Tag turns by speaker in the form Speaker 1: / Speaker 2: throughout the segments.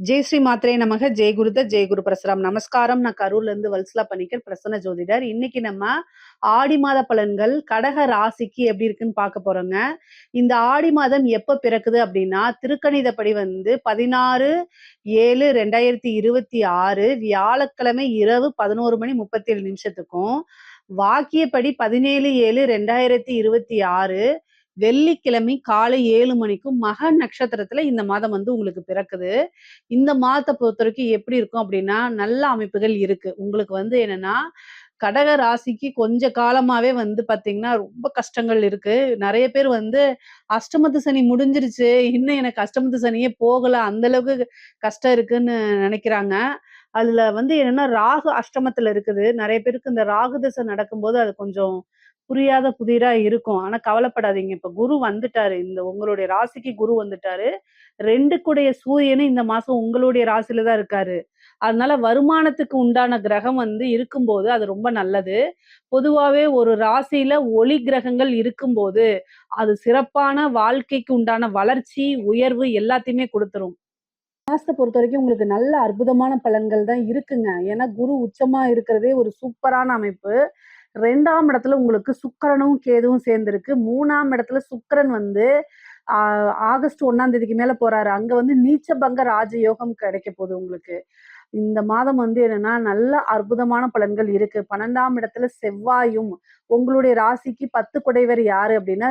Speaker 1: ஜெய் ஸ்ரீ மாத்ரே நமக. ஜெய் குருத ஜெய் குரு பிரசரம். நமஸ்காரம். நான் கரூர்ல இருந்து வல்சலா பணிக்கர், பிரசன்ன ஜோதிடர். இன்னைக்கு நம்ம ஆடி மாத பலன்கள் கடக ராசிக்கு எப்படி இருக்குன்னு பார்க்க போறோங்க. இந்த ஆடி மாதம் எப்ப பிறக்குது அப்படின்னா, திருக்கணிதப்படி 16/7/2026 வியாழக்கிழமை இரவு 11:37 வாக்கியப்படி 17/7/2026 வெள்ளிக்கிழமை காலை 7 மணிக்கும் மக நட்சத்திரத்துல இந்த மாதம் உங்களுக்கு பிறக்குது. இந்த மாதத்தை பொறுத்தவரைக்கும் எப்படி இருக்கும் அப்படின்னா, நல்ல அமைப்புகள் இருக்கு. உங்களுக்கு என்னன்னா, கடக ராசிக்கு கொஞ்ச காலமாவே பார்த்தீங்கன்னா, ரொம்ப கஷ்டங்கள் இருக்கு. நெறைய பேர் அஷ்டமத்து சனி முடிஞ்சிருச்சு. இன்னும் எனக்கு அஷ்டமத்து சனியே போகல. அந்த அளவுக்கு கஷ்டம் இருக்குன்னு நெனைக்கிறாங்க. அதுல என்னன்னா, ராகு அஷ்டமத்துல இருக்குது. நெறைய பேருக்கு இந்த ராகு தசை நடக்கும்போது அது கொஞ்சம் புரியாத புதிரா இருக்கும். ஆனா கவலைப்படாதீங்க. இப்ப குரு வந்துட்டாரு. இந்த உங்களுடைய ராசிக்கு குரு வந்துட்டாரு. 2 கூடைய சூரியனும் இந்த மாசம் உங்களுடைய ராசியில தான் இருக்காரு. அதனால வருமானத்துக்கு உண்டான கிரகம் இருக்கும்போது அது ரொம்ப நல்லது. பொதுவாவே ஒரு ராசியில ஒளி கிரகங்கள் இருக்கும்போது, அது சிறப்பான வாழ்க்கைக்கு உண்டான வளர்ச்சி, உயர்வு எல்லாத்தையுமே குடுத்துரும். மாசத்த பொறுத்தவரைக்கும் உங்களுக்கு நல்ல அற்புதமான பலன்கள் தான் இருக்குங்க. ஏன்னா குரு உச்சமா இருக்கிறதே ஒரு சூப்பரான அமைப்பு. 2ஆம் இடத்துல உங்களுக்கு சுக்கிரனும், கேதுவும் சேர்ந்திருக்கு. 3ஆம் இடத்துல சுக்கிரன் ஆ ஆகஸ்ட் 1ஆம் தேதிக்கு மேல போறாரு. அங்க நீச்ச பங்க ராஜயோகம் கிடைக்க போகுது உங்களுக்கு. இந்த மாதம் என்னன்னா, நல்ல அற்புதமான பலன்கள் இருக்கு. 12ஆம் இடத்துல செவ்வாயும், உங்களுடைய ராசிக்கு 10 குடைவர் யாரு அப்படின்னா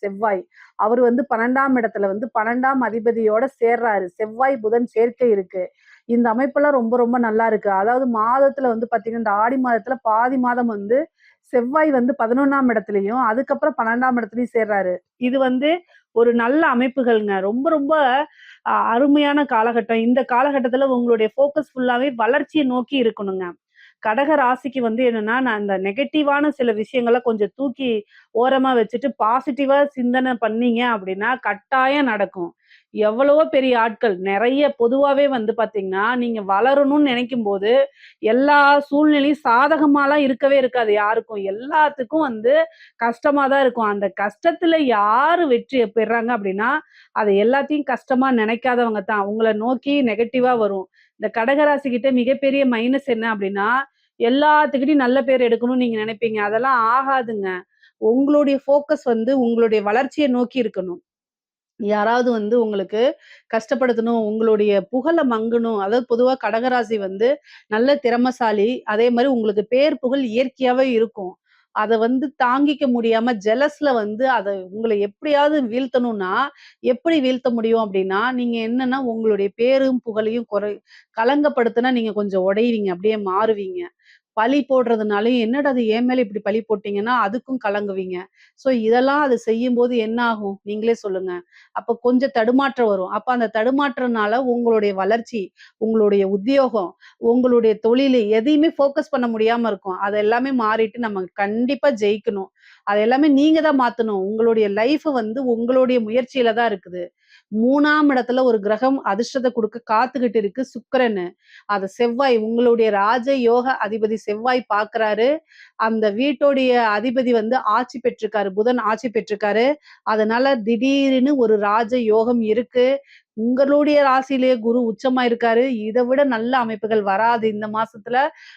Speaker 1: செவ்வாய். அவரு 12ஆம் இடத்துல 12ஆம் அதிபதியோட சேர்றாரு. செவ்வாய், புதன் சேர்க்கை இருக்கு. இந்த அமைப்பெல்லாம் ரொம்ப ரொம்ப நல்லா இருக்கு. அதாவது மாதத்துல பார்த்தீங்கன்னா, இந்த ஆடி மாதத்துல பாதி மாதம் செவ்வாய் 11ஆம் இடத்துலயும், அதுக்கப்புறம் 12ஆம் இடத்துலயும் சேர்றாரு. இது ஒரு நல்ல அமைப்புகள்ங்க. ரொம்ப ரொம்ப அருமையான காலகட்டம். இந்த காலகட்டத்துல உங்களுடைய ஃபோக்கஸ் ஃபுல்லாவே வளர்ச்சிய நோக்கி இருக்கணுங்க. கடக ராசிக்கு என்னன்னா, நான் இந்த நெகட்டிவான சில விஷயங்கள கொஞ்சம் தூக்கி ஓரமா வச்சுட்டு, பாசிட்டிவா சிந்தனை பண்ணீங்க அப்படின்னா, கட்டாயம் நடக்கும். எவ்வளவோ பெரிய ஆட்கள் நெறைய பொதுவாவே பார்த்தீங்கன்னா, நீங்க வளரணும்னு நெனைக்கும்போது, எல்லா சூழ்நிலையும் சாதகமாலாம் இருக்கவே இருக்காது யாருக்கும். எல்லாத்துக்கும் கஷ்டமா தான் இருக்கும். அந்த கஷ்டத்துல யாரு வெற்றி பெறாங்க அப்படின்னா, அத எல்லாத்தையும் கஷ்டமா நெனைக்காதவங்க தான். உங்கள நோக்கி நெகட்டிவா வரும். இந்த கடகராசி கிட்ட மிகப்பெரிய மைனஸ் என்ன அப்படின்னா, எல்லாத்துக்கிட்டயும் நல்ல பேர் எடுக்கணும்னு நீங்க நெனைப்பீங்க. அதெல்லாம் ஆகாதுங்க. உங்களுடைய ஃபோக்கஸ் உங்களுடைய வளர்ச்சிய நோக்கி இருக்கணும். யாராவது உங்களுக்கு கஷ்டப்படுத்தணும், உங்களுடைய புகழ மங்கணும். அதாவது பொதுவா கடகராசி நல்ல திறமைசாலி. அதே மாரி உங்களுக்கு பேர், புகழ் இயற்கையாவே இருக்கும். அத தாங்கிக்க முடியாம ஜெலஸ்ல அத உங்கள எப்படியாவது வீழ்த்தணும்னா, எப்படி வீழ்த்த முடியும் அப்படின்னா, நீங்க என்னன்னா உங்களுடைய பேரும், புகழையும் களங்கப்படுத்துனா நீங்க கொஞ்சம் உடைவீங்க. அப்படியே மாறுவீங்க. பழி போடுறதுனாலயும், "என்னடா அது என் மேல இப்படி பழி போட்டீங்கன்னா?" அதுக்கும் கலங்குவீங்க. ஸோ இதெல்லாம் அது செய்யும்போது என்ன ஆகும்? நீங்களே சொல்லுங்க. அப்ப கொஞ்சம் தடுமாற்றம் வரும். அப்ப அந்த தடுமாற்றம்னால உங்களுடைய வளர்ச்சி, உங்களுடைய உத்தியோகம், உங்களுடைய தொழிலு எதையுமே ஃபோக்கஸ் பண்ண முடியாம இருக்கும். அது எல்லாமே மாறிட்டு நம்ம கண்டிப்பா ஜெயிக்கணும். அது எல்லாமே நீங்க தான் மாத்தணும். உங்களுடைய லைஃப் உங்களுடைய முயற்சியில தான் இருக்குது. 3ஆம் இடத்துல ஒரு கிரகம் அதிர்ஷ்டத்த குடுக்க காத்துக்கிட்டு இருக்கு சுக்கிரனு. அத செவ்வாய் உங்களுடைய ராஜ யோக அதிபதி செவ்வாய் பார்க்கிறாரு. அந்த வீட்டோடைய அதிபதி ஆட்சி பெற்றிருக்காரு. புதன் ஆட்சி பெற்றிருக்காரு. அதனால திடீர்னு ஒரு ராஜ யோகம் இருக்கு. உங்களுடைய ராசியிலேயே குரு உச்சமா இருக்காரு. இத விட நல்ல அமைப்புகள் வராது. இந்த மாசத்துல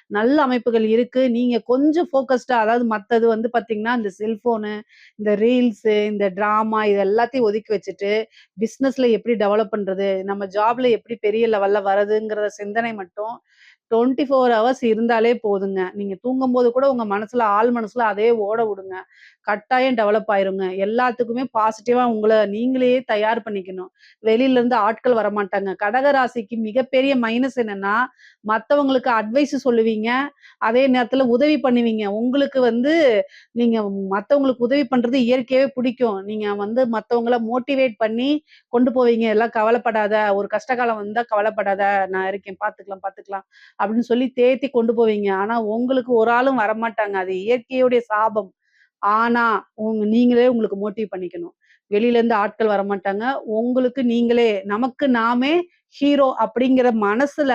Speaker 1: நல்ல அமைப்புகள் இருக்கு. நீங்க கொஞ்சம் ஃபோக்கஸ்டா அதாவது மத்தது பார்த்தீங்கன்னா, இந்த செல்ஃபோனு, இந்த ரீல்ஸு, இந்த டிராமா இது எல்லாத்தையும் ஒதுக்கி வச்சுட்டு, பிசினஸ்ல எப்படி டெவலப் பண்றது? நம்ம ஜாப்ல எப்படி பெரிய லெவல்ல வரதுங்கிற சிந்தனை மட்டும் 24 ஹவர்ஸ் இருந்தாலே போதுங்க. நீங்க தூங்கும்போது கூட உங்க மனசுல ஆழ் மனசுல அதே ஓட விடுங்க. கட்டாயம் டெவலப் ஆயிருங்க. எல்லாத்துக்குமே பாசிட்டிவா உங்கள நீங்களே தயார் பண்ணிக்கணும். வெளியில இருந்து ஆட்கள் வரமாட்டாங்க. கடக ராசிக்கு மிகப்பெரிய மைனஸ் என்னன்னா, மத்தவங்களுக்கு அட்வைஸ் சொல்லுவீங்க. அதே நேரத்துல உதவி பண்ணுவீங்க. உங்களுக்கு நீங்க மத்தவங்களுக்கு உதவி பண்றது இயற்கையாவே பிடிக்கும். நீங்க மத்தவங்கள மோட்டிவேட் பண்ணி கொண்டு போவீங்க. "எல்லாம் கவலைப்படாத. ஒரு கஷ்ட காலம் வந்தா கவலைப்படாத. நான் இருக்கேன். பார்த்துக்கலாம், பார்த்துக்கலாம்." அப்படின்னு சொல்லி தேத்தி கொண்டு போவீங்க. ஆனா உங்களுக்கு ஒரு ஆளும் வரமாட்டாங்க. அது இயற்கையுடைய சாபம். ஆனா, நீங்களே உங்களுக்கு மோட்டிவ் பண்ணிக்கணும். வெளியில இருந்து ஆட்கள் வரமாட்டாங்க. உங்களுக்கு நீங்களே நமக்கு நாமே ஹீரோ அப்படிங்கிற மனசுல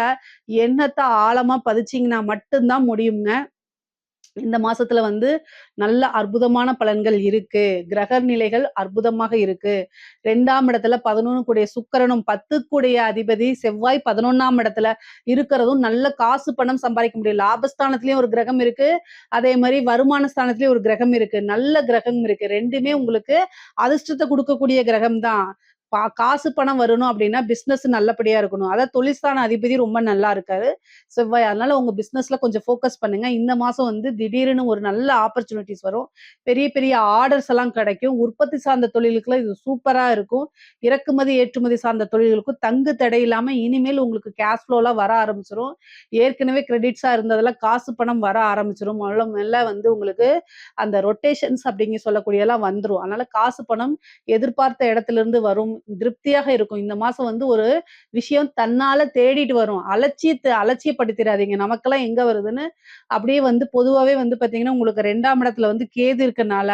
Speaker 1: எண்ணத்த ஆழமா பதிச்சீங்கன்னா மட்டும் தான் முடியுங்க. இந்த மாசத்துல வந்து நல்ல அற்புதமான பலன்கள் இருக்கு. கிரக நிலைகள் அற்புதமாக இருக்கு. 2ஆம் இடத்துல 11 கூடிய சுக்கிரனும் 10 கூடிய அதிபதி செவ்வாய் 11ஆம் இடத்துல இருக்கிறதும் நல்ல காசு பணம் சம்பாதிக்க முடியும். லாபஸ்தானத்திலயும் ஒரு கிரகம் இருக்கு. அதே மாரி வருமான ஸ்தானத்திலயும் ஒரு கிரகம் இருக்கு. நல்ல கிரகம் இருக்கு. 2மே உங்களுக்கு அதிர்ஷ்டத்த குடுக்கக்கூடிய கிரகம் தான். காசு பணம் வரணும் அப்படின்னா பிசினஸ் நல்லபடியா இருக்கணும். அதாவது தொழில்ஸ்தான அதிபதி ரொம்ப நல்லா இருக்காரு செவ்வாய். அதனால உங்க பிசினஸ்ல கொஞ்சம் ஃபோக்கஸ் பண்ணுங்க. இந்த மாசம் வந்து திடீர்னு ஒரு நல்ல ஆப்பர்ச்சுனிட்டீஸ் வரும். பெரிய பெரிய ஆர்டர்ஸ் எல்லாம் கிடைக்கும். உற்பத்தி சார்ந்த தொழிலுக்குலாம் இது சூப்பரா இருக்கும். இறக்குமதி, ஏற்றுமதி சார்ந்த தொழில்களுக்கும் தங்கு தடை இல்லாம இனிமேல் உங்களுக்கு கேஷ் ஃப்ளோலாம் வர ஆரம்பிச்சுரும். ஏற்கனவே கிரெடிட்ஸா இருந்ததெல்லாம் காசு பணம் வர ஆரம்பிச்சுரும். மெல்ல மெல்ல வந்து உங்களுக்கு அந்த ரொட்டேஷன்ஸ் அப்படிங்க சொல்லக்கூடியலாம் வந்துரும். அதனால காசு பணம் எதிர்பார்த்த இடத்திலிருந்து வரும். திருப்தியாக இருக்கும். இந்த மாசம் வந்து ஒரு விஷயம் தன்னால தேடிட்டு வரும். அலட்சியப்படுத்திறாதீங்க. நமக்கெல்லாம் எங்க வருதுன்னு அப்படியே வந்து பொதுவாவே வந்து பார்த்தீங்கன்னா, உங்களுக்கு 2ஆம் இடத்துல வந்து கேது இருக்கனால,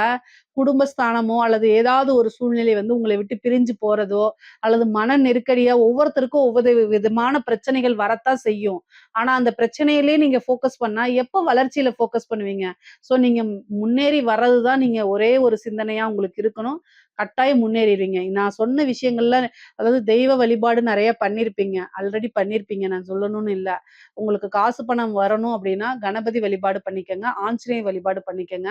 Speaker 1: குடும்பஸ்தானமோ அல்லது ஏதாவது ஒரு சூழ்நிலை வந்து உங்கள விட்டு பிரிஞ்சு போறதோ, அல்லது மன நெருக்கடியா ஒவ்வொருத்தருக்கும் ஒவ்வொரு விதமான பிரச்சனைகள் வரத்தான் செய்யும். ஆனா அந்த பிரச்சனையிலேயே நீங்க ஃபோக்கஸ் பண்ணா, எப்ப வளர்ச்சியில ஃபோக்கஸ் பண்ணுவீங்க? ஸோ நீங்க முன்னேறி வர்றது தான் நீங்க ஒரே ஒரு சிந்தனையா உங்களுக்கு இருக்கணும். கட்டாயம் முன்னேறிருவீங்க. நான் சொன்ன விஷயங்கள்ல அதாவது தெய்வ வழிபாடு நெறைய பண்ணியிருப்பீங்க. ஆல்ரெடி பண்ணியிருப்பீங்க. நான் சொல்லணும்னு இல்ல. உங்களுக்கு காசு பணம் வரணும் அப்டின்னா, கணபதி வழிபாடு பண்ணிக்கங்க. ஆஞ்சநேய வழிபாடு பண்ணிக்கங்க.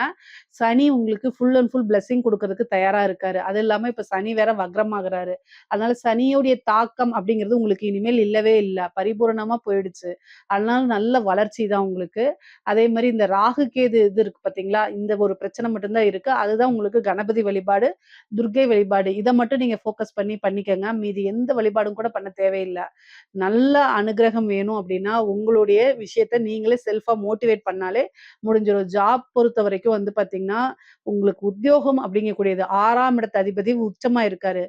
Speaker 1: சனி உங்களுக்கு ஃபுல் அண்ட் ஃபுல் பிளெஸ்ஸிங் குடுக்கறதுக்கு தயாரா இருக்காரு. அது இல்லாம இப்ப சனி வேற வக்ரமாகுறாரு. அதனால சனியுடைய தாக்கம் அப்படிங்கிறது உங்களுக்கு இனிமேல் இல்லவே இல்ல. பரிபூரணமா போயிடுச்சு. அதனால நல்ல வளர்ச்சி தான் உங்களுக்கு. அதே மாரி இந்த ராகு, கேது இது இருக்கு பார்த்தீங்களா? இந்த ஒரு பிரச்சனை மட்டும் தான் இருக்கு. அதுதான் உங்களுக்கு கணபதி வழிபாடு, துர்க்கை வழிபாடு. இத மட்டும் நீங்க ஃபோக்கஸ் பண்ணி பண்ணிக்கங்க. மீதி எந்த வழிபாடும் கூட பண்ண தேவையில்ல. நல்ல அனுக்கிரகம் வேணும் அப்டின்னா, உங்களுடைய விஷயத்த நீங்களே செல்ஃபா மோட்டிவேட் பண்ணாலே முடிஞ்சிரும். ஜாப் பொறுத்தவரைக்கும் வந்து பார்த்தீங்கன்னா, உங்களுக்கு உத்தியோகம் அப்படிங்கக்கூடியது 6ஆம் இடத்து அதிபதி உச்சமா இருக்காரு.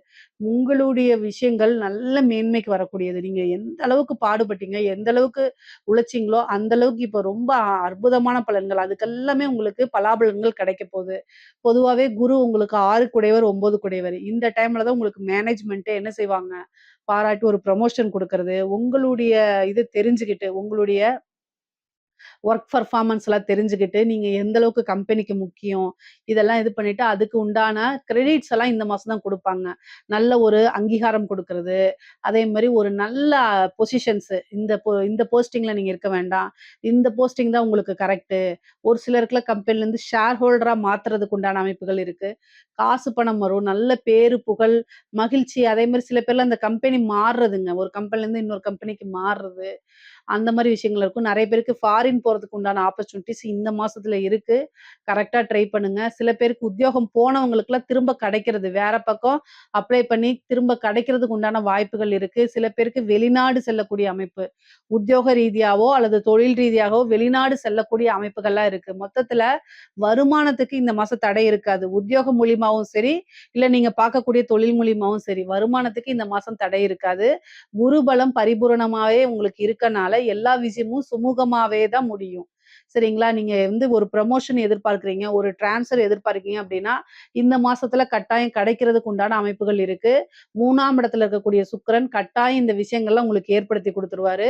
Speaker 1: உங்களுடைய விஷயங்கள் நல்ல மேன்மைக்கு வரக்கூடியது. நீங்க எந்த அளவுக்கு பாடுபட்டீங்க, எந்த அளவுக்கு உழைச்சீங்களோ, அந்த அளவுக்கு இப்ப ரொம்ப அற்புதமான பலன்கள். அதுக்கெல்லாமே உங்களுக்கு பலாபலன்கள் கிடைக்கப் போது. பொதுவாவே குரு உங்களுக்கு 6 குடையவர், 9 குடையவர். இந்த டைம்ல தான் உங்களுக்கு மேனேஜ்மென்ட்டே என்ன செய்வாங்க, பாராட்டி ஒரு ப்ரமோஷன் குடுக்கறது, உங்களுடைய இது தெரிஞ்சுகிட்டு, உங்களுடைய ஒர்க் பெர்ஃபார்மன்ஸ்லாம் தெரிஞ்சுக்கிட்டு, நீங்க எந்த அளவுக்கு கம்பெனிக்கு முக்கியம், இதெல்லாம் இது பண்ணிட்டு, அதுக்கு உண்டான கிரெடிட்ஸ் எல்லாம் இந்த மாசம் தான் குடுப்பாங்க. நல்ல ஒரு அங்கீகாரம் குடுக்கறது, அதே மாரி ஒரு நல்ல பொசிஷன்ஸ் இந்த போஸ்டிங்ல நீங்க இருக்க வேண்டாம். இந்த போஸ்டிங் தான் உங்களுக்கு கரெக்ட்டு. ஒரு சிலருக்குலாம் கம்பெனிலேருந்து ஷேர் ஹோல்டரா மாத்துறதுக்கு உண்டான அமைப்புகள் இருக்கு. காசு பணம் வரும். நல்ல பேரு, புகழ், மகிழ்ச்சி அதே மாரி சில பேர்லாம் அந்த கம்பெனி மாறுறதுங்க. ஒரு கம்பெனிலேருந்து இன்னொரு கம்பெனிக்கு மாறுறது. அந்த மாரி விஷயங்கள் இருக்கும். நெறைய பேருக்கு ஃபாரின் போறதுக்கு உண்டான ஆப்பர்ச்சுனிட்டீஸ் இந்த மாசத்துல இருக்கு. கரெக்ட்டா ட்ரை பண்ணுங்க. சில பேருக்கு உத்தியோகம் போனவங்களுக்குலாம் திரும்ப கிடைக்கிறது. வேற பக்கம் அப்ளை பண்ணி திரும்ப கிடைக்கிறதுக்கு உண்டான வாய்ப்புகள் இருக்கு. சில பேருக்கு வெளிநாடு செல்லக்கூடிய அமைப்பு. உத்தியோக ரீதியாவோ அல்லது தொழில் ரீதியாகவோ வெளிநாடு செல்லக்கூடிய அமைப்புகள்லாம் இருக்கு. மொத்தத்துல வருமானத்துக்கு இந்த மாசம் தடை இருக்காது. உத்தியோகம் மூலியமாவும் சரி, இல்ல நீங்க பார்க்கக்கூடிய தொழில் மூலியமாவும் சரி, வருமானத்துக்கு இந்த மாசம் தடை இருக்காது. குரு பலம் பரிபூரணமாவே உங்களுக்கு இருக்கனால, எல்லா விஷயமும் சுமூகமாவே தான் முடியும். சரிங்களா? நீங்க வந்து ஒரு ப்ரமோஷன் எதிர்பார்க்கிறீங்க, ஒரு ட்ரான்ஸ்ஃபர் எதிர்பார்க்கிறீங்க அப்டின்னா, இந்த மாசத்துல கட்டாயம் கிடைக்கிறதுக்கு உண்டான அமைப்புகள் இருக்கு. 3ஆம் இடத்துல இருக்கக்கூடிய சுக்கிரன் கட்டாயம் இந்த விஷயங்கள்லாம் உங்களுக்கு ஏற்படுத்தி குடுத்துருவாரு.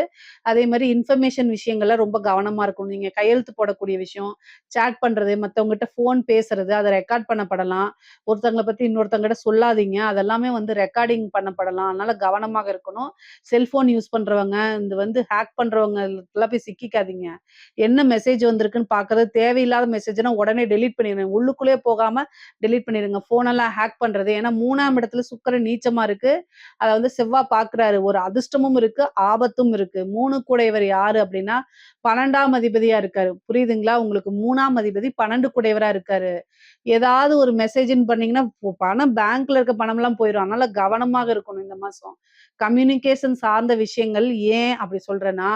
Speaker 1: அதே மாரி இன்ஃபர்மேஷன் விஷயங்கள்ல ரொம்ப கவனமா இருக்கணும். நீங்க கையெழுத்து போடக்கூடிய விஷயம், சேட் பண்றது, மத்தவங்ககிட்ட ஃபோன் பேசுறது, அத ரெக்கார்ட் பண்ணப்படலாம். ஒருத்தங்கள பத்தி இன்னொருத்தவங்ககிட்ட சொல்லாதீங்க. அதெல்லாமே வந்து ரெக்கார்டிங் பண்ணப்படலாம். அதனால கவனமாக இருக்கணும். செல்ஃபோன் யூஸ் பண்றவங்க, இந்த வந்து ஹேக் பண்றவங்களுக்குலாம் போய் சிக்கிக்காதீங்க. என்ன மெசேஜ் வந்திருக்குன்னு பார்க்கறது, தேவையில்லாத மெசேஜ்னா உடனே டெலீட் பண்ணிருங்க. உள்ளுக்குள்ளேயே போகாம டெலீட் பண்ணிருங்க. ஃபோனெல்லாம் ஹேக் பண்றது. ஏன்னா 3ஆம் இடத்துல சுக்கிரன் நீச்சமா இருக்கு. அத வந்து செவ்வாய் பார்க்குறாரு. ஒரு அதிர்ஷ்டமும் இருக்கு, ஆபத்தும் இருக்கு. 3 கூடையவர் யாரு அப்டின்னா, 12ஆம் அதிபதியா இருக்காரு. புரியுதுங்களா? உங்களுக்கு 3ஆம் அதிபதி 12 கூடையவரா இருக்காரு. ஏதாவது ஒரு மெசேஜ்ன்னு பண்ணீங்கன்னா, பணம் பேங்க்ல இருக்க பணம்லாம் போயிரும். அதனால கவனமாக இருக்கணும் இந்த மாசம். கம்யூனிகேஷன் சார்ந்த விஷயங்கள் ஏன் அப்படி சொல்றேன்னா,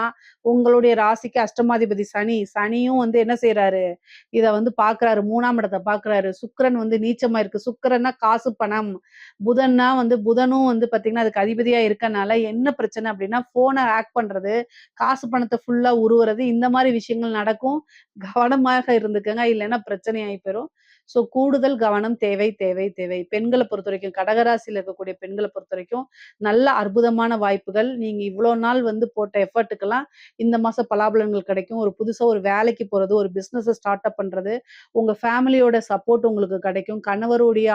Speaker 1: உங்களுடைய ராசிக்கு அஷ்டமாதிபதி சனி. சனியும் வந்து என்ன செய்றாரு, இத வந்து பார்க்குறாரு. 3ஆம் இடத்த பார்க்குறாரு. சுக்கிரன் வந்து நீச்சமா இருக்கு. சுக்கிரன்னா காசு, பணம். புதன்னா வந்து புதனும் வந்து பார்த்தீங்கன்னா, அதுக்கு அதிபதியா இருக்கனால என்ன பிரச்சனை அப்படின்னா, ஃபோன ஹேக் பண்றது, காசு பணத்த ஃபுல்லா உருவுறது, இந்த மாரி விஷயங்கள் நடக்கும். கவனமாக இருந்துக்கங்க. இல்லன்னா பிரச்சனை ஆயி போயிரும். ஸோ கூடுதல் கவனம் தேவை, தேவை, தேவை. பெண்கள பொறுத்தவரைக்கும் கடகராசியில இருக்கக்கூடிய பெண்கள பொறுத்தவரைக்கும் நல்ல அற்புதமான வாய்ப்புகள். நீங்க இவ்ளோ நாள் வந்து போட்ட எஃபர்ட்டுக்கெல்லாம் இந்த மாசம் பலாபலன்கள் கிடைக்கும். ஒரு புதுசா ஒரு வேலைக்கு போறது, ஒரு பிசினஸ ஸ்டார்ட் அப் பண்றது, உங்க ஃபேமிலியோட சப்போர்ட் உங்களுக்கு கிடைக்கும். கணவருடைய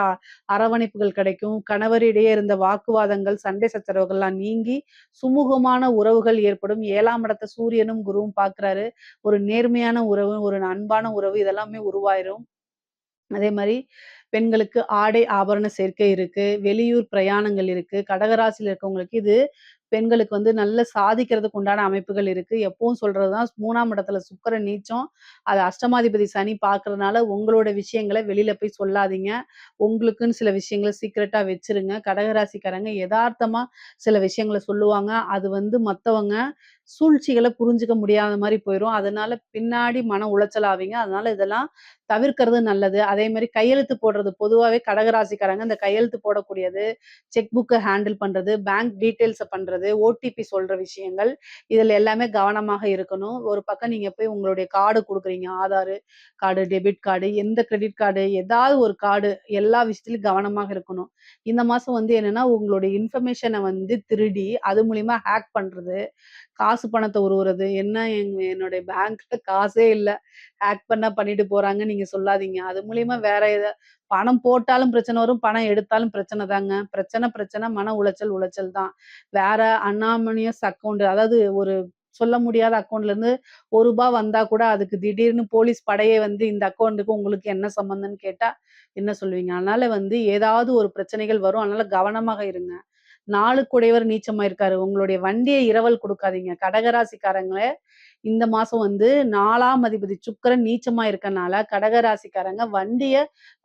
Speaker 1: அரவணைப்புகள் கிடைக்கும். கணவரிடையே இருந்த வாக்குவாதங்கள், சண்டை சச்சரவுகள்லாம் நீங்கி, சுமூகமான உறவுகள் ஏற்படும். 7ஆம் இடத்த சூரியனும், குருவும் பார்க்குறாரு. ஒரு நேர்மையான உறவு, ஒரு அன்பான உறவு இதெல்லாமே உருவாயிரும். அதே மாரி பெண்களுக்கு ஆடை, ஆபரண சேர்க்கை இருக்கு. வெளியூர் பிரயாணங்கள் இருக்கு. கடகராசியில இருக்கவங்களுக்கு இது பெண்களுக்கு வந்து நல்ல சாதிக்கிறதுக்கு உண்டான அமைப்புகள் இருக்கு. எப்பவும் சொல்றது தான் 3ஆம் இடத்துல சுக்கிரன் நீச்சம். அது அஷ்டமாதிபதி சனி பார்க்கறதுனால உங்களோட விஷயங்கள வெளியில போய் சொல்லாதீங்க. உங்களுக்குன்னு சில விஷயங்கள சீக்ரெட்டா வச்சுருங்க. கடகராசிக்காரங்க எதார்த்தமா சில விஷயங்கள சொல்லுவாங்க. அது வந்து மத்தவங்க சூழ்ச்சிகள புரிஞ்சுக்க முடியாத மாரி போயிரும். அதனால பின்னாடி மன உளைச்சல் ஆவீங்க. அதனால இதெல்லாம் தவிர்க்கிறது நல்லது. அதே மாரி கையெழுத்து போடுறது பொதுவாவே கடகராசிக்காரங்க இந்த கையெழுத்து போடக்கூடியது, செக் புக்க ஹேண்டில் பண்றது, பேங்க் டீட்டெயில்ஸ பண்றது, ஓடிபி சொல்ற விஷயங்கள், இதில எல்லாமே கவனமாக இருக்கணும். ஒரு பக்கம் நீங்க போய் உங்களுடைய கார்டு குடுக்குறீங்க. ஆதாரு கார்டு, டெபிட் கார்டு, எந்த கிரெடிட் கார்டு, ஏதாவது ஒரு கார்டு எல்லா விஷயத்திலும் கவனமாக இருக்கணும். இந்த மாசம் வந்து என்னன்னா, உங்களுடைய இன்ஃபர்மேஷன வந்து திருடி, அது மூலியமா ஹேக் பண்றது, காசு பணத்த உருவுறது, என்ன என்னுடைய பேங்க்ல காசே இல்ல. ஹேக் பண்ணா பண்ணிட்டு போறாங்க நீங்க சொல்லாதீங்க. அது மூலியமா வேற பணம் போட்டாலும் பிரச்சனை வரும், பணம் எடுத்தாலும் பிரச்சனை தாங்க. பிரச்சனை பிரச்சனை, மன உளைச்சல் உளைச்சல் தான். வேற அன்னாமனியஸ் அக்கவுண்ட் அதாவது ஒரு சொல்ல முடியாத அக்கவுண்ட்லேருந்து ரூ. 1 வந்தா கூட அதுக்கு திடீர்னு போலீஸ் படையே வந்து இந்த அக்கவுண்ட்டுக்கு உங்களுக்கு என்ன சம்மந்தம்ன்னு கேட்டா என்ன சொல்லுவீங்க? அதனால வந்து ஏதாவது ஒரு பிரச்சனைகள் வரும். அதனால கவனமாக இருங்க. 4 குடையவர் நீச்சமா இருக்காரு. உங்களுடைய வண்டிய இரவல் குடுக்காதீங்க. கடகராசிக்காரங்களே இந்த மாசம் வந்து 4ஆம் அதிபதி சுக்கிரன் நீச்சமா இருக்கனால, கடகராசிக்காரங்க வண்டிய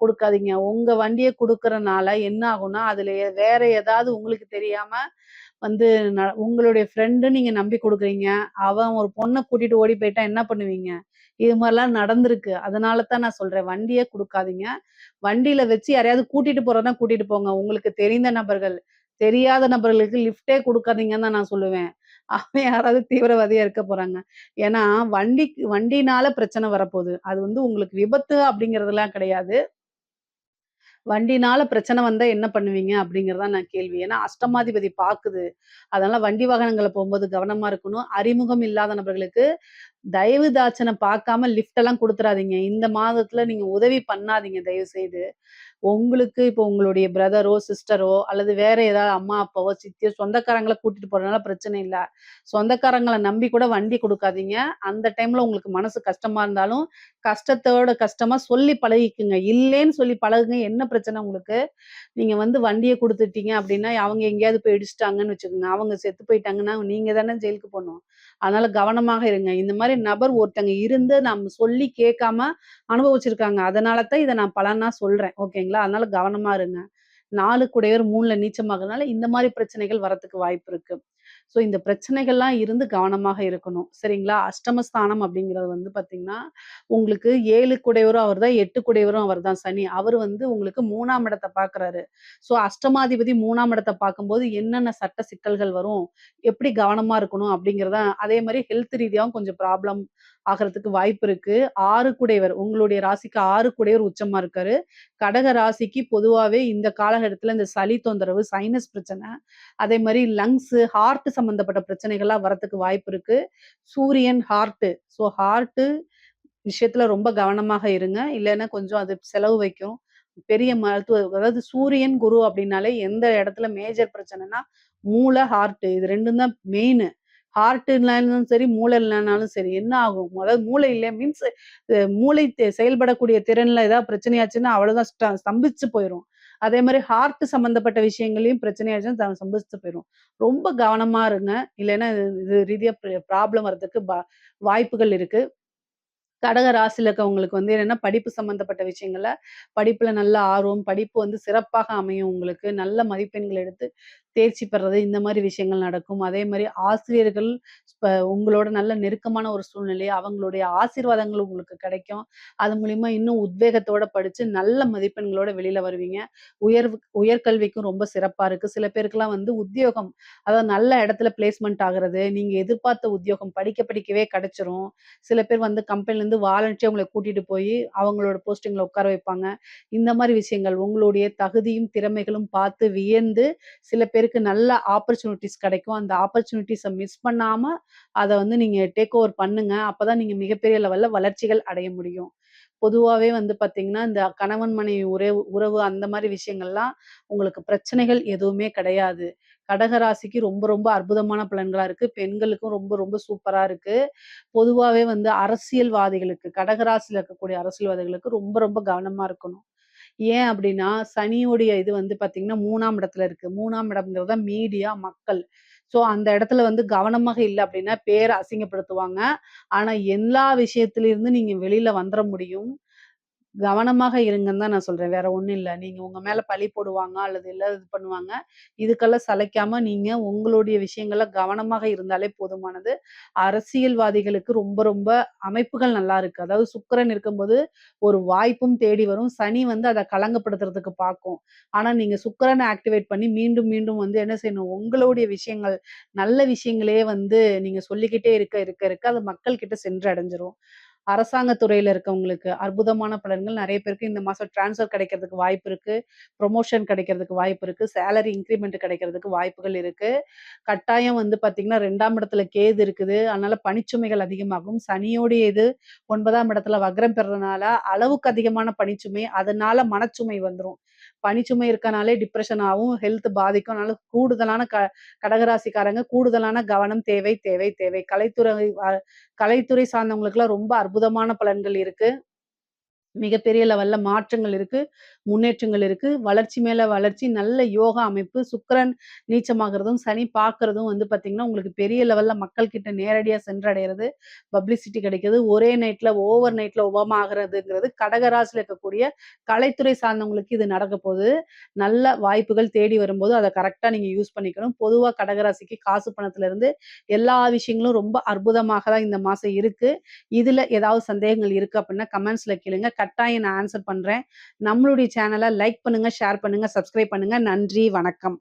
Speaker 1: குடுக்காதீங்க. உங்க வண்டிய குடுக்குறனால என்ன ஆகும்னா, அதுல வேற ஏதாவது உங்களுக்கு தெரியாம வந்து உங்களுடைய ஃப்ரெண்டு நீங்க நம்பி குடுக்குறீங்க. அவன் ஒரு பொண்ண கூட்டிட்டு ஓடி போயிட்டா என்ன பண்ணுவீங்க? இது மாரிலாம் நடந்திருக்கு. அதனால தான் நான் சொல்றேன். வண்டிய குடுக்காதீங்க. வண்டியில வச்சு யாரையாவது கூட்டிட்டு போறதுனா கூட்டிட்டு போங்க. உங்களுக்கு தெரிந்த நபர்கள். தெரியாத நபர்களுக்கு லிஃப்ட்டே குடுக்காதீங்கன்னு தான் நான் சொல்லுவேன். அவன் யாராவது தீவிரவாதியா இருக்க போறாங்க. ஏன்னா, வண்டினால பிரச்சனை வரப்போது. அது வந்து உங்களுக்கு விபத்து அப்படிங்கிறதெல்லாம் கிடையாது. வண்டினால பிரச்சனை வந்தா என்ன பண்ணுவீங்க? அப்படிங்கிறது தான் நான் கேள்வி. ஏன்னா அஷ்டமாதிபதி பாக்குது. அதனால வண்டி வாகனங்கள்ல போம்போது கவனமா இருக்கணும். அறிமுகம் இல்லாத நபர்களுக்கு தயவு தாட்சண பாக்காம லிஃப்ட் எல்லாம் குடுத்துறாதீங்க. இந்த மாதத்துல நீங்க உதவி பண்ணாதீங்க தயவு செய்து. உங்களுக்கு இப்போ உங்களுடைய பிரதரோ, சிஸ்டரோ அல்லது வேற ஏதாவது அம்மா, அப்பாவோ, சித்தியோ சொந்தக்காரங்கள கூட்டிட்டு போறதுனால பிரச்சனை இல்ல. சொந்தக்காரங்கள நம்பி கூட வண்டி குடுக்காதீங்க. அந்த டைம்ல உங்களுக்கு மனசு கஷ்டமா இருந்தாலும், கஷ்டத்தோட கஷ்டமா சொல்லி பழகிக்குங்க. இல்லேன்னு சொல்லி பழகுங்க. என்ன பிரச்சனை உங்களுக்கு? நீங்க வந்து வண்டிய குடுத்துட்டீங்க அப்டின்னா, அவங்க எங்கேயாவது போய் இடிச்சுட்டாங்கன்னு வச்சுக்கோங்க. அவங்க செத்து போயிட்டாங்கன்னா, நீங்க தானே ஜெயிலுக்கு போணும். அதனால கவனமாக இருங்க. இந்த மாரி நபர் ஒருத்தங்க இருந்து நம்ம சொல்லி கேட்காம அனுபவிச்சிருக்காங்க. அதனால தான் இத நான் பலனா சொல்றேன். ஓகேங்களா? அதனால கவனமா இருங்க. 4 கூடையவர் 3ல நீச்சமாகறதுனால இந்த மாரி பிரச்சனைகள் வரதுக்கு வாய்ப்பு இருக்கு. ஸோ இந்த பிரச்சனைகள்லாம் இருந்து கவனமாக இருக்கணும். சரிங்களா? அஷ்டமஸ்தானம் அப்படிங்கிறது வந்து பார்த்தீங்கன்னா, உங்களுக்கு 7 குடையவரும் அவர் தான், 8 குடையவரும் அவர் தான் சனி. அவரு வந்து உங்களுக்கு 3ஆம் இடத்த பார்க்குறாரு. ஸோ அஷ்டமாதிபதி 3ஆம் இடத்த பார்க்கும்போது என்னென்ன சட்ட சிக்கல்கள் வரும்? எப்படி கவனமா இருக்கணும்? அப்படிங்கிறத அதே மாரி ஹெல்த் ரீதியாவும் கொஞ்சம் ப்ராப்ளம் ஆகுறதுக்கு வாய்ப்பு இருக்கு. 6 குடையவர் உங்களுடைய ராசிக்கு 6 குடையவர் உச்சமா இருக்காரு. கடக ராசிக்கு பொதுவாவே இந்த காலகட்டத்தில இந்த சளி தொந்தரவு, சைனஸ் பிரச்சனை, அதே மாரி லங்ஸு, ஹார்ட் சம்மந்தப்பட்ட பிரச்சனைகள்லாம் வரதுக்கு வாய்ப்பு இருக்கு. சூரியன் ஹார்ட்டு. ஸோ ஹார்ட்டு விஷயத்துல ரொம்ப கவனமாக இருங்க. இல்லன்னா கொஞ்சம் அது செலவு வைக்கும். பெரிய மருத்துவ அதாவது சூரியன், குரு அப்டின்னாலே எந்த இடத்துல மேஜர் பிரச்சனைன்னா, மூளை, ஹார்ட் இது 2ம் தான் மெயினு. ஹார்ட் இல்லனாலும் சரி, மூளை இல்லனாலும் சரி என்ன ஆகும்? அதாவது மூளை இல்ல மீன்ஸ் மூளை செயல்படக்கூடிய திறன்ல ஏதாவது பிரச்சனையாச்சுன்னா அவ்வளோதான் ஸ்தம்பிச்சு போயிரும். அதே மாரி ஹார்ட் சம்மந்தப்பட்ட விஷயங்கள்லயும் பிரச்சனையாச்சுன்னா ஸ்தம்பிச்சு போயிரும். ரொம்ப கவனமா இருங்க. இல்லைன்னா இது இது ரீதியா ப்ராப்ளம் வரதுக்கு வாய்ப்புகள் இருக்கு. கடக ராசியில இருக்கவங்களுக்கு வந்து என்னன்னா, படிப்பு சம்மந்தப்பட்ட விஷயங்கள்ல, படிப்புல நல்ல ஆர்வம், படிப்பு வந்து சிறப்பாக அமையும் உங்களுக்கு. நல்ல மதிப்பெண்கள் எடுத்து தேர்ச்சி பெறது இந்த மாரி விஷயங்கள் நடக்கும். அதே மாரி ஆசிரியர்கள் உங்களோட நல்ல நெருக்கமான ஒரு சூழ்நிலை, அவங்களுடைய ஆசீர்வாதங்கள் உங்களுக்கு கிடைக்கும். அது மூலியமா இன்னும் உத்வேகத்தோட படிச்சு நல்ல மதிப்பெண்களோட வெளில வருவீங்க. உயர்கல்விக்கும் ரொம்ப சிறப்பா இருக்கு. சில பேருக்குலாம் வந்து உத்தியோகம், அதாவது நல்ல இடத்துல பிளேஸ்மென்ட் ஆகுறது, நீங்க எதிர்பார்த்த உத்தியோகம் படிக்க படிக்கவே கிடைச்சிரும். சில பேர் வந்து கம்பெனிலேருந்து வாலண்டரியா உங்கள கூட்டிட்டு போயி, அவங்களோட போஸ்டிங்ல உட்கார வைப்பாங்க. இந்த மாரி விஷயங்கள் உங்களுடைய தகுதியும், திறமைகளும் பார்த்து வியந்து, சில பேருக்கு நல்ல ஆப்பர்ச்சுனிட்டீஸ் கிடைக்கும். அந்த ஆப்பர்ச்சுனிட்டீஸ மிஸ் பண்ணாம, அத வந்து நீங்க டேக் ஓவர் பண்ணுங்க. அப்பதான் நீங்க மிகப்பெரிய லெவல்ல வளர்ச்சிகள் அடைய முடியும். பொதுவாவே வந்து பார்த்தீங்கன்னா, இந்த கணவன் மனைவி உறவு அந்த மாரி விஷயங்கள்லாம் உங்களுக்கு பிரச்சனைகள் எதுவுமே கிடையாது. கடகராசிக்கு ரொம்ப ரொம்ப அற்புதமான பலன்களா இருக்கு. பெண்களுக்கும் ரொம்ப ரொம்ப சூப்பரா இருக்கு. பொதுவாவே வந்து அரசியல்வாதிகளுக்கு, கடகராசியில இருக்கக்கூடிய அரசியல்வாதிகளுக்கு ரொம்ப ரொம்ப கவனமா இருக்கணும். ஏன் அப்டின்னா, சனியுடைய இது வந்து பார்த்தீங்கன்னா, 3ஆம் இடத்துல இருக்கு. 3ஆம் இடம்ங்கிறது தான் மீடியா, மக்கள். ஸோ அந்த இடத்துல வந்து கவனமாக இல்ல அப்டின்னா, பேர அசிங்கப்படுத்துவாங்க. ஆனா, எல்லா விஷயத்திலிருந்து நீங்க வெளில வந்துர முடியும். கவனமாக இருங்கன்னு தான் நான் சொல்றேன். வேற ஒண்ணும் இல்ல. நீங்க உங்க மேல பழி போடுவாங்க, அல்லது இல்ல இது பண்ணுவாங்க. இதுக்கெல்லாம் சளைக்காம நீங்க உங்களுடைய விஷயங்கள்ல கவனமாக இருந்தாலே போதுமானது. அரசியல்வாதிகளுக்கு ரொம்ப ரொம்ப அமைப்புகள் நல்லா இருக்கு. அதாவது சுக்கிரன் இருக்கும்போது ஒரு வாய்ப்பும் தேடி வரும். சனி வந்து அத களங்கப்படுத்துறதுக்கு பாக்கும். ஆனா நீங்க சுக்கிரன ஆக்டிவேட் பண்ணி மீண்டும் மீண்டும் வந்து என்ன செய்யணும், உங்களுடைய விஷயங்கள், நல்ல விஷயங்களே வந்து நீங்க சொல்லிக்கிட்டே இருக்க அது மக்கள் கிட்ட சென்று அடைஞ்சிரும். அரசாங்க துறையில இருக்கவங்களுக்கு அற்புதமான பலன்கள். நெறைய பேருக்கு இந்த மாசம் ட்ரான்ஸ்ஃபர் கிடைக்கிறதுக்கு வாய்ப்பு இருக்கு. புரமோஷன் கிடைக்கிறதுக்கு வாய்ப்பு இருக்கு. சேலரி இன்கிரிமென்ட் கிடைக்கிறதுக்கு வாய்ப்புகள் இருக்கு. கட்டாயம் வந்து பார்த்தீங்கன்னா, 2ஆம் இடத்துல கேது இருக்குது. அதனால பணிச்சுமைகள் அதிகமாகும். சனியோடைய இது 9ஆம் இடத்துல வக்ரம் பெறதுனால, அளவுக்கு அதிகமான பணிச்சுமை, அதனால மனச்சுமை வந்துரும். பணிச்சுமை இருக்கனாலே டிப்ரஷன் ஆவும், ஹெல்த் பாதிக்கும். அதனால கூடுதலான கடகராசிக்காரங்க கூடுதலான கவனம் தேவை, தேவை, தேவை. கலைத்துறை சார்ந்தவங்களுக்குலாம் ரொம்ப அற்புதமான பலன்கள் இருக்கு. மிகப்பெரிய லெவல்ல மாற்றங்கள் இருக்கு. முன்னேற்றங்கள் இருக்கு. வளர்ச்சி மேல வளர்ச்சி, நல்ல யோகா அமைப்பு. சுக்கிரன் நீச்சமாகுறதும், சனி பார்க்கிறதும் வந்து பார்த்தீங்கன்னா, உங்களுக்கு பெரிய லெவல்ல மக்கள் கிட்ட நேரடியா சென்றடையறது, பப்ளிசிட்டி கிடைக்கிறது. ஒரே நைட்ல, ஓவர் நைட்ல உபமா ஆகுறதுங்கிறது கடகராசில இருக்கக்கூடிய கலைத்துறை சார்ந்தவங்களுக்கு இது நடக்கப் போது. நல்ல வாய்ப்புகள் தேடி வரும்போது, அத கரெக்ட்டா நீங்க யூஸ் பண்ணிக்கணும். பொதுவா கடகராசிக்கு காசு பணத்திலிருந்து எல்லா விஷயங்களும் ரொம்ப அற்புதமாக தான் இந்த மாசம் இருக்கு. இதுல ஏதாவது சந்தேகங்கள் இருக்கு அப்டின்னா, கமெண்ட்ஸ்ல கேளுங்க. கட்டாயம் நான் ஆன்சர் பண்றேன். நம்மளுடைய சேனல லைக் பண்ணுங்க, ஷேர் பண்ணுங்க, சப்ஸ்கிரைப் பண்ணுங்க. நன்றி, வணக்கம்.